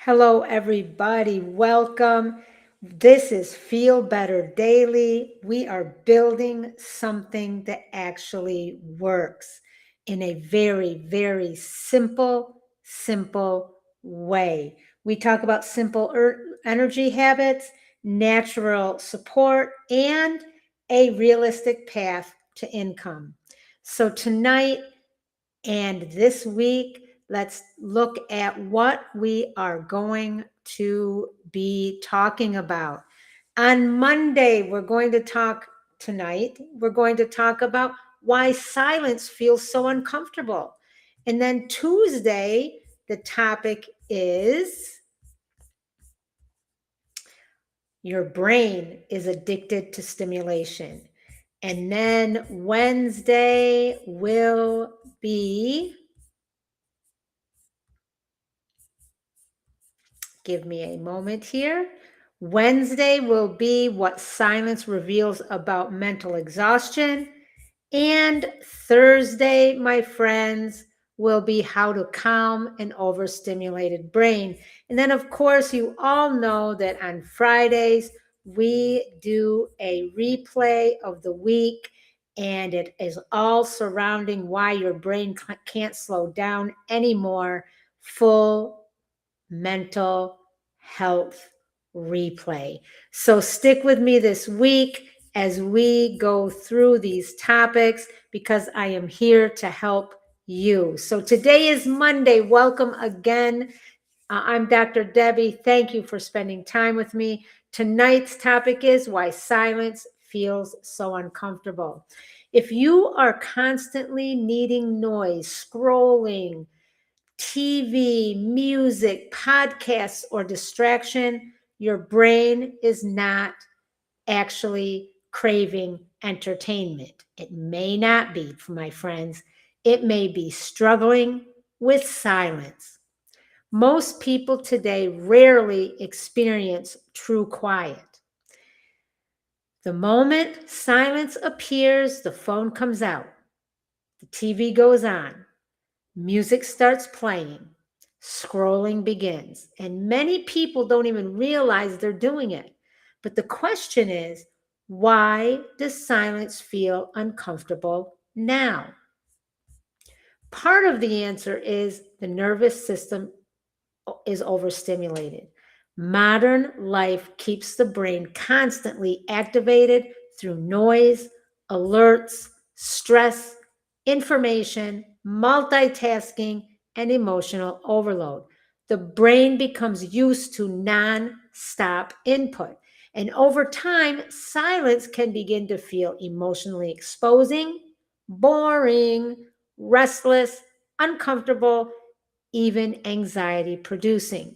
Hello, everybody. Welcome. This is Feel Better Daily. We are building something that actually works in a very, very simple way. We talk about simple energy habits, natural support, and a realistic path to income. So, tonight, and this week, let's look at what we are going to be talking about. On Monday, we're going to talk about why silence feels so uncomfortable. And then Tuesday, the topic is your brain is addicted to stimulation. And then Wednesday will be, give me a moment here. Wednesday will be what silence reveals about mental exhaustion. And Thursday, my friends, will be how to calm an overstimulated brain. And then, of course, you all know that on Fridays, we do a replay of the week, and it is all surrounding why your brain can't slow down anymore. Full mental health replay. So stick with me this week as we go through these topics because I am here to help you. So today is Monday. Welcome again. I'm Dr. Debbie. Thank you for spending time with me. Tonight's topic is why silence feels so uncomfortable. If you are constantly needing noise, scrolling, TV, music, podcasts, or distraction, your brain is not actually craving entertainment. It may not be, my friends. It may be struggling with silence. Most people today rarely experience true quiet. The moment silence appears, the phone comes out, the TV goes on, music starts playing, scrolling begins, and many people don't even realize they're doing it. But the question is, why does silence feel uncomfortable now? Part of the answer is the nervous system is overstimulated. Modern life keeps the brain constantly activated through noise, alerts, stress, information, multitasking, and emotional overload. The brain becomes used to non-stop input. And over time, silence can begin to feel emotionally exposing, boring, restless, uncomfortable, even anxiety producing.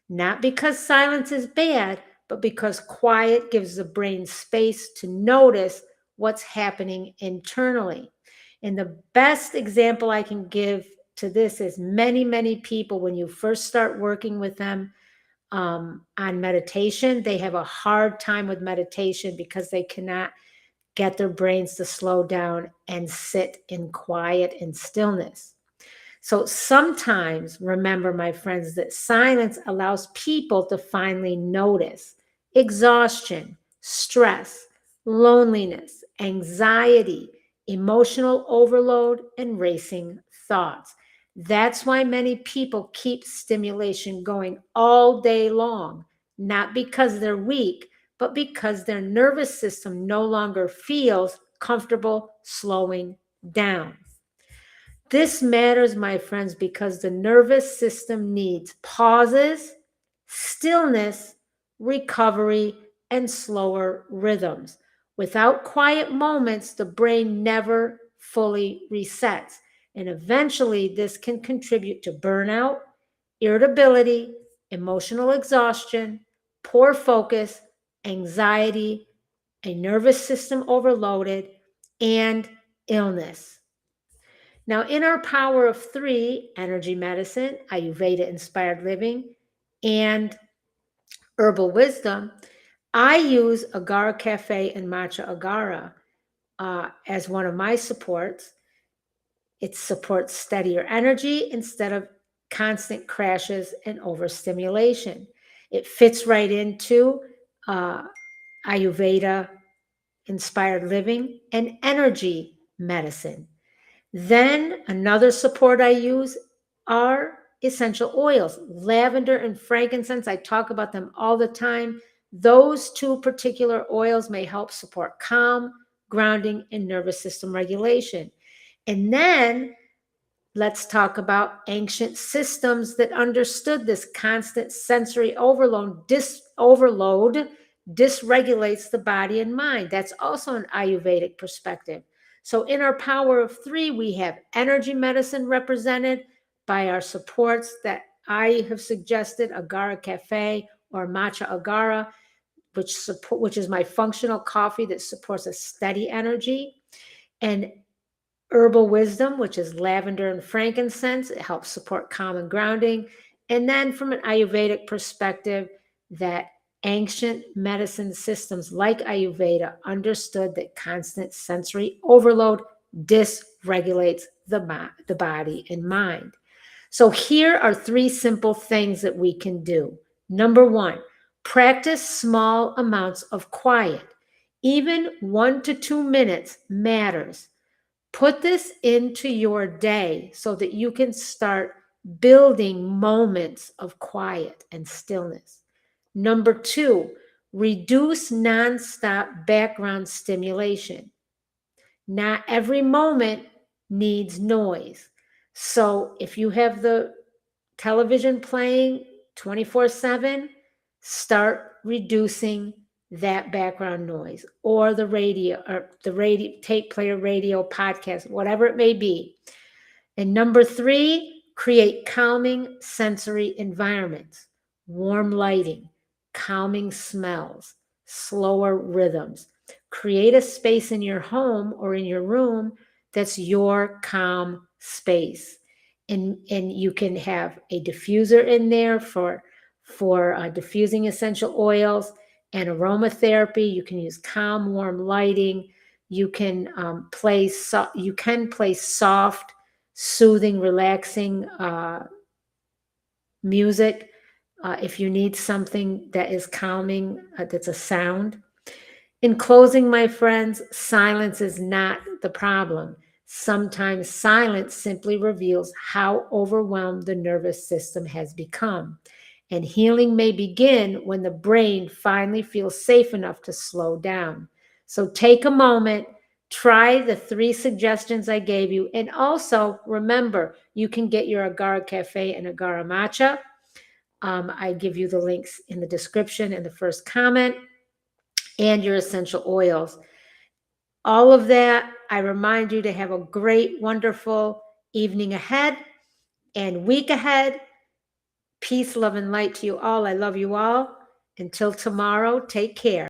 Not because silence is bad, but because quiet gives the brain space to notice what's happening internally. And the best example I can give to this is many people, when you first start working with them on meditation, they have a hard time with meditation because they cannot get their brains to slow down and sit in quiet and stillness. So sometimes, remember, my friends, that silence allows people to finally notice exhaustion, stress, loneliness, anxiety, emotional overload, and racing thoughts. That's why many people keep stimulation going all day long, not because they're weak, but because their nervous system no longer feels comfortable slowing down. This matters, my friends, because the nervous system needs pauses, stillness, recovery, and slower rhythms. Without quiet moments, the brain never fully resets. And eventually, this can contribute to burnout, irritability, emotional exhaustion, poor focus, anxiety, a nervous system overloaded, and illness. Now, in our Power of Three, energy medicine, Ayurveda inspired living, and herbal wisdom, I use Agara Cafe and MachAgara as one of my supports. It supports steadier energy instead of constant crashes, and overstimulation. It fits right into uh, Ayurveda inspired living and energy medicine. Then another support I use are essential oils, lavender and frankincense. I talk about them all the time. Those two particular oils may help support calm, grounding, and nervous system regulation. And then let's talk about ancient systems that understood this constant sensory overload dysregulates the body and mind. That's also an Ayurvedic perspective. So in our power of three, we have energy medicine represented by our supports that I have suggested, Agara Cafe or MachAgara, which is my functional coffee that supports a steady energy, and herbal wisdom, which is lavender and frankincense. It helps support calm and grounding. And then from an Ayurvedic perspective, that ancient medicine systems like Ayurveda understood that constant sensory overload dysregulates the body and mind. So here are three simple things that we can do. Number one, practice small amounts of quiet. Even 1 to 2 minutes matters. Put this into your day so that you can start building moments of quiet and stillness. Number two, reduce nonstop background stimulation. Not every moment needs noise. So if you have the television playing 24/7, start reducing that background noise, or the radio, tape player, radio, podcast, whatever it may be. And number three, create calming sensory environments, warm lighting, calming smells, slower rhythms. Create a space in your home or in your room that's your calm space. And you can have a diffuser in there for diffusing essential oils and aromatherapy. You can use calm, warm lighting. You can play soft, soothing, relaxing music if you need something that is calming, that's a sound. In closing, my friends, silence is not the problem. Sometimes silence simply reveals how overwhelmed the nervous system has become. And healing may begin when the brain finally feels safe enough to slow down. So take a moment, try the three suggestions I gave you, and also remember, you can get your Agara Cafe and Agara Matcha. I give you the links in the description and the first comment, and your essential oils. All of that, I remind you to have a great, wonderful evening ahead and week ahead. Peace, love, and light to you all. I love you all. Until tomorrow, take care.